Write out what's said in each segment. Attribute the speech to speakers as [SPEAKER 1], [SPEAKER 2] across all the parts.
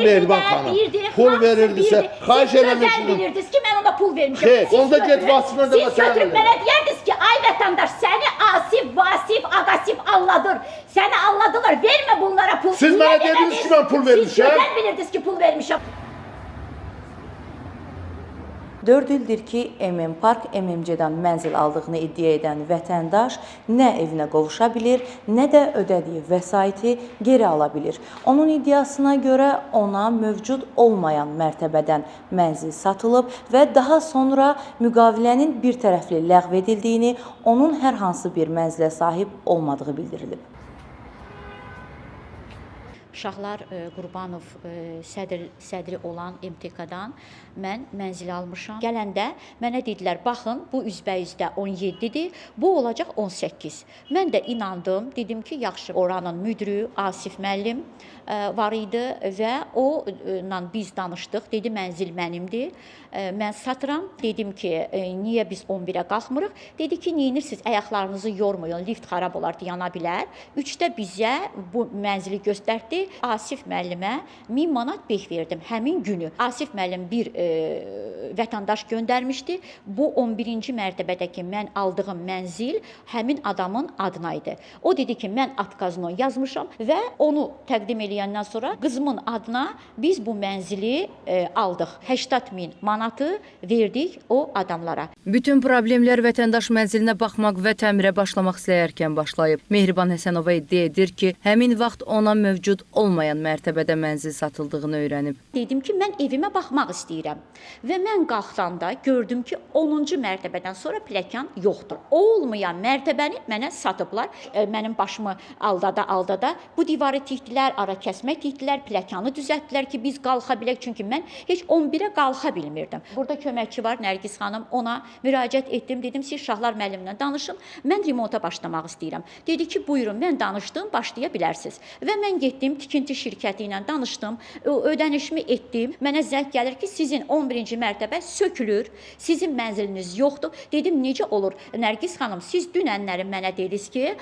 [SPEAKER 1] Mehriban xanım, pul verirdisə, xahiş eləmişdim.
[SPEAKER 2] Siz bilirdiniz ki, mən ona pul vermişəm.
[SPEAKER 1] Xeyr, onda get vasiflə də
[SPEAKER 2] Siz götürüb mənə deyərdiniz ki, ay vətəndaş, səni Asif, Vasif, Agasif alladır. Səni alladılar, vermə bunlara pul.
[SPEAKER 1] Siz mənə dediniz ki, mən pul vermişəm.
[SPEAKER 2] Siz bilirdiniz ki, pul vermişəm.
[SPEAKER 3] 4 ildir ki, MM Park MMC-dən mənzil aldığını iddia edən vətəndaş nə evinə qovuşa bilir, nə də ödədiyi vəsaiti geri ala bilir. Onun iddiasına görə ona mövcud olmayan mərtəbədən mənzil satılıb və daha sonra müqavilənin bir tərəfli ləğv edildiyini, onun hər hansı bir mənzilə sahib olmadığı bildirilib.
[SPEAKER 4] Şahlar Qurbanov sədri olan MTK-dan mən mənzil almışam. Gələndə mənə dedilər, baxın, bu üzbəyüzdə 17-dir, bu olacaq 18. Mən də inandım, dedim ki, yaxşı, oranın müdürü Asif müəllim var idi və onunla biz danışdıq, dedi, mənzil mənimdir, mən satıram. Dedim ki, niyə biz 11-ə qalxmırıq? Dedi ki, neyinirsiniz, ayaqlarınızı yormayın, lift xarab olar, yana bilər. 3-də bizə bu mənzili göstərdi. Asif müəllimə 1000 manat beh verdim həmin günü. Asif müəllim bir vətəndaş göndərmişdi. Bu 11-ci mərtəbədəki mən aldığım mənzil həmin adamın adına idi. O dedi ki, mən Atkazno yazmışam və onu təqdim eləyəndən sonra qızımın adına biz bu mənzili aldıq. 80.000 manatı verdik o adamlara.
[SPEAKER 3] Bütün problemlər vətəndaş mənzilinə baxmaq və təmirə başlamaq istəyərkən başlayıb. Mehriban Həsənova iddia edir ki, həmin vaxt ona mövcud olmayan mərtəbədə mənzil satıldığını öyrənib.
[SPEAKER 4] Dedim ki, mən evimə baxmaq istəyirəm və mən qalxanda gördüm ki, 10-cu mərtəbədən sonra pləkan yoxdur. O olmayan mərtəbəni mənə satıblar. Mənim başımı aldada bu divarı tikdilər, ara kəsmək tikdilər, pləkanı düzəltdilər ki, biz qalxa bilək. Çünki mən heç 11-ə qalxa bilmirdim. Burada köməkçi var, Nərgiz xanım, ona müraciət etdim. Dedim, siz Şahlar müəllimlə danışın, mən remonta başlamaq istəyirəm. Dedi ki, buyurun, mən danışdım, başlaya bilərsiniz. Və mən getdim, tikinti şirkəti ilə danışdım, ödənişimi etdim. Mənə zəng gəlir ki, sizin 11-ci mərtəbə sökülür, sizin mənziliniz yoxdur. Dedim, necə olur? Nərgiz xanım, siz dünənləri mənə dediniz ki,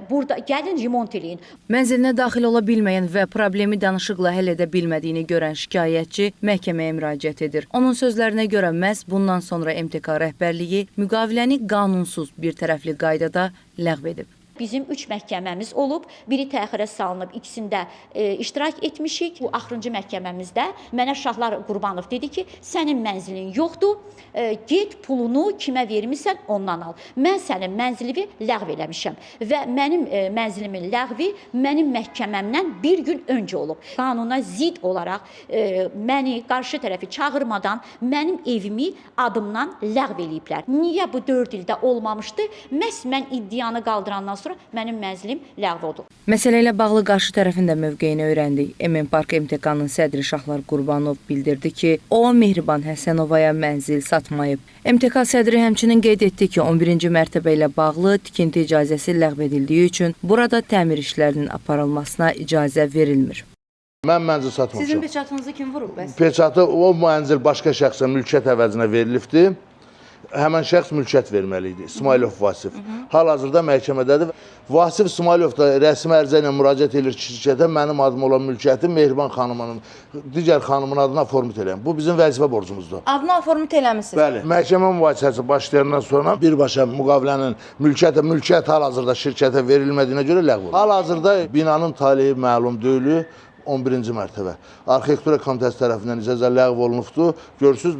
[SPEAKER 4] burada gəlin remont eləyin.
[SPEAKER 3] Mənzilinə daxil ola bilməyən və problemi danışıqla həll edə bilmədiyini görən şikayətçi məhkəməyə müraciət edir. Onun sözlərinə görə məhz bundan sonra MTK rəhbərliyi müqaviləni qanunsuz bir tərəfli qaydada ləğv edib.
[SPEAKER 4] Bizim 3 məhkəməmiz olub, biri təxirə salınıb, ikisində iştirak etmişik. Bu axırıncı məhkəməmizdə mənə Şahlar Qurbanov dedi ki, sənin mənzilin yoxdur, get pulunu kimə vermirsən ondan al. Mən sənin mənzilini ləğv eləmişəm və mənim mənzilimin ləğvi mənim məhkəməmdən bir gün öncə olub. Qanuna zid olaraq məni qarşı tərəfi çağırmadan mənim evimi adımdan ləğv eləyiblər. Niyə bu 4 ildə olmamışdı? Məhz mən iddianı qaldırandan sonra mənim mənzilim ləğv oldu.
[SPEAKER 3] Məsələ ilə bağlı qarşı tərəfin də mövqeyini öyrəndik. MM Park MTK-nın sədri Şahlar Qurbanov bildirdi ki, o Mehriban Həsənovaya mənzil satmayıb. MTK sədri həmçinin qeyd etdi ki, 11-ci mərtəbə ilə bağlı tikinti icazəsi ləğv edildiyi üçün burada təmir işlərinin aparılmasına icazə verilmir.
[SPEAKER 1] Mən mənzil satmışam.
[SPEAKER 3] Sizin peçatınızı kim vurub bəs?
[SPEAKER 1] Peçatı o mənzil başqa şəxsə mülkiyyət əvəzinə verilibdir. Həmən şəxs mülkiyyət verməli idi. İsmailov Vasif. Hal-hazırda məhkəmədədir. Vasif İsmailov da rəsmi ərizə ilə müraciət edir ki, şirkətə mənim adım olan mülkiyyəti Mehriban xanımının, digər xanımın adına formit eləyəm. Bu bizim vəzifə borcumuzdur.
[SPEAKER 3] Adına formit eləmişsiniz.
[SPEAKER 1] Bəli. Məhkəmə mübahisəsi başlayandan sonra birbaşa müqavilənin mülkiyyət hal-hazırda şirkətə verilmədiyinə görə ləğv olur. Hal-hazırda binanın taleyi məlum deyil. 11-ci mərtəbə. Arxitektura komitəsi tərəfindən icazə ləğv olunubdur. Görürsünüz,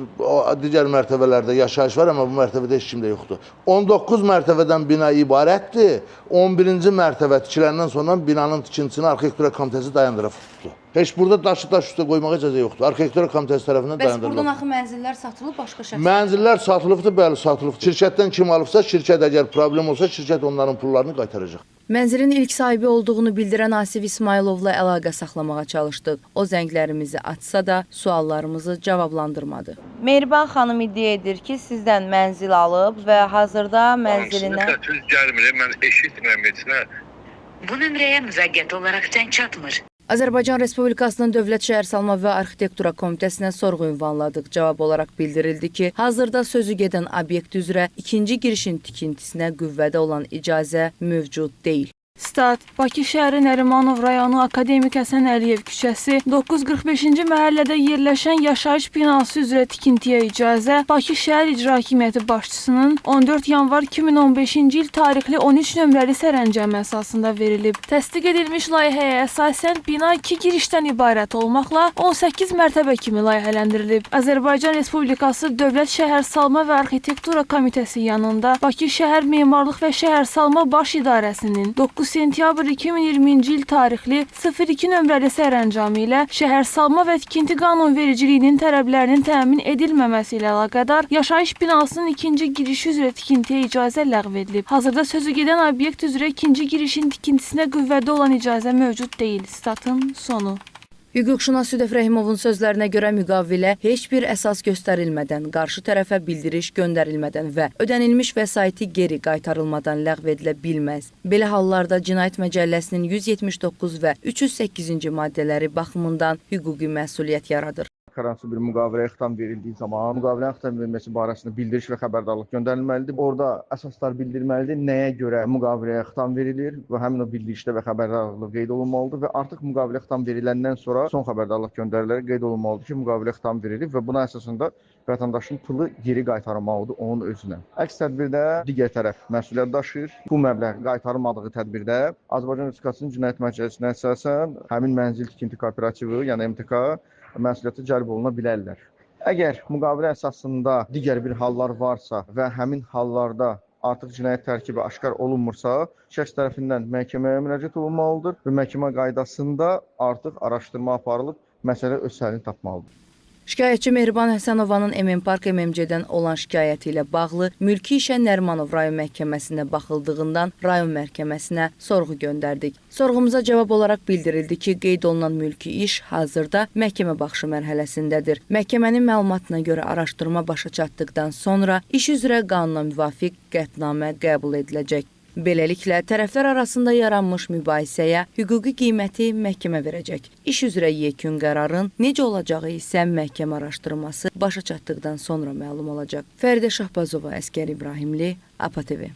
[SPEAKER 1] digər mərtəbələrdə yaşayış var, amma bu mərtəbədə heç kimdə yoxdur. 19 mərtəbədən bina ibarətdir. 11-ci mərtəbə tikiləndən sonra binanın tikintisini arxitektura komitəsi dayandırıb tutdu. Heç burada daşı daş üstə qoymağa icazə yoxdur. Arxitektura komitəsi tərəfindən dayandırılıb.
[SPEAKER 3] Bəs buradan axı mənzillər satılıb başqa şəxslərə?
[SPEAKER 1] Mənzillər satılıbdır, bəli, satılıbdır. Şirkətdən kim alıbsa, şirkət əgər problem olsa, şirkət onların pullarını qaytaracaq.
[SPEAKER 3] Mənzilin ilk sahibi olduğunu bildirən Asif İsmailovla əlaqə saxlamağa çalışdıq. O zənglərimizi açsa da suallarımızı cavablandırmadı. Mehriban xanım iddia edir ki, sizdən mənzil alıb və hazırda mənzilinə...
[SPEAKER 5] Düz gəlmir, mən eşitmirəm heç nə.
[SPEAKER 6] Bu nömrəyə müvəqqəti olaraq zəng çatmır.
[SPEAKER 3] Azərbaycan Respublikasının Dövlət Şəhərsalma və Arxitektura Komitəsinə sorğu ünvanladıq. Cavab olaraq bildirildi ki, hazırda sözü gedən obyekt üzrə ikinci girişin tikintisinə qüvvədə olan icazə mövcud deyil.
[SPEAKER 7] Stat, Bakı şəhəri Nərimanov rayonu Akademik Həsən Əliyev küçəsi 945-ci məhəllədə yerləşən yaşayış binası üzrə tikintiyə icazə Bakı şəhər İcra Hakimiyyəti başçısının 14 yanvar 2015-ci il tarixli 13 nömrəli sərəncamı əsasında verilib. Təsdiq edilmiş layihəyə əsasən bina 2 girişdən ibarət olmaqla 18 mərtəbə kimi layihələndirilib. Azərbaycan Respublikası Dövlət Şəhərsalma və Arxitektura Komitəsi yanında Bakı şəhər Memarlıq və Şəhərsalma Baş İdarəsinin 9 sentyabr 2020-ci il tarixli 02 nömrəli sərəncamı ilə şəhərsalma və tikinti qanunvericiliyinin tələblərinin təmin edilməməsi ilə əlaqədar yaşayış binasının ikinci girişi üzrə tikintiyə icazə ləğv edilib. Hazırda sözü gedən obyekt üzrə ikinci girişin tikintisinə qüvvədə olan icazə mövcud deyil. Statın sonu.
[SPEAKER 3] Hüquqşünas Südəf Rəhimoğlu'nun sözlərinə görə müqavilə heç bir əsas göstərilmədən, qarşı tərəfə bildiriş göndərilmədən və ödənilmiş vəsaiti geri qaytarılmadan ləğv edilə bilməz. Belə hallarda Cinayət Məcəlləsinin 179 və 308-ci maddələri baxımından hüquqi məsuliyyət yaradır.
[SPEAKER 8] Hər hansı bir müqaviləyə xitam verildiyi zaman müqavilənin xitam verilməsi barəsində bildiriş və xəbərdarlıq göndərilməlidir. Orada əsaslar bildirilməlidir, nəyə görə müqaviləyə xitam verilir və həmin o bildirişdə və xəbərdarlıqda qeyd olunmalıdır və artıq müqavilə xitam veriləndən sonra son xəbərdarlıq göndərilərək qeyd olunmalıdır ki, müqavilə xitam verilib və buna əsasında vətəndaşın pulu geri qaytarılmalıdır onun özünə. Əks təqdirdə digər tərəf məsuliyyət daşıyır. Bu məbləğ qaytarılmadığı təqdirdə Azərbaycan Respublikasının Cinayət Məcəlləsinə əsasən həmin mənzil tikinti kooperativi, yəni MTK məsuliyyəti cəlb oluna bilərlər. Əgər müqavilə əsasında digər bir hallar varsa və həmin hallarda artıq cinayət tərkibi aşkar olunmursa, şəxs tərəfindən məhkəməyə müraciət olunmalıdır və məhkəmə qaydasında artıq araşdırma aparılıb məsələ öz həllini tapmalıdır.
[SPEAKER 3] Şikayətçi Mehriban Həsənovanın MN Park MMC-dən olan şikayəti ilə bağlı mülki işə Nərimanov rayon məhkəməsinə baxıldığından rayon məhkəməsinə sorğu göndərdik. Sorğumuza cavab olaraq bildirildi ki, qeyd olunan mülki iş hazırda məhkəmə baxışı mərhələsindədir. Məhkəmənin məlumatına görə araşdırma başa çatdıqdan sonra iş üzrə qanuna müvafiq qətnamə qəbul ediləcək. Beləliklə, tərəflər arasında yaranmış mübahisəyə hüquqi qiyməti məhkəmə verəcək. İş üzrə yekun qərarın necə olacağı isə məhkəmə araşdırması başa çatdıqdan sonra məlum olacaq. Fəridə Şahbazova, Əsgər İbrahimli, APA TV.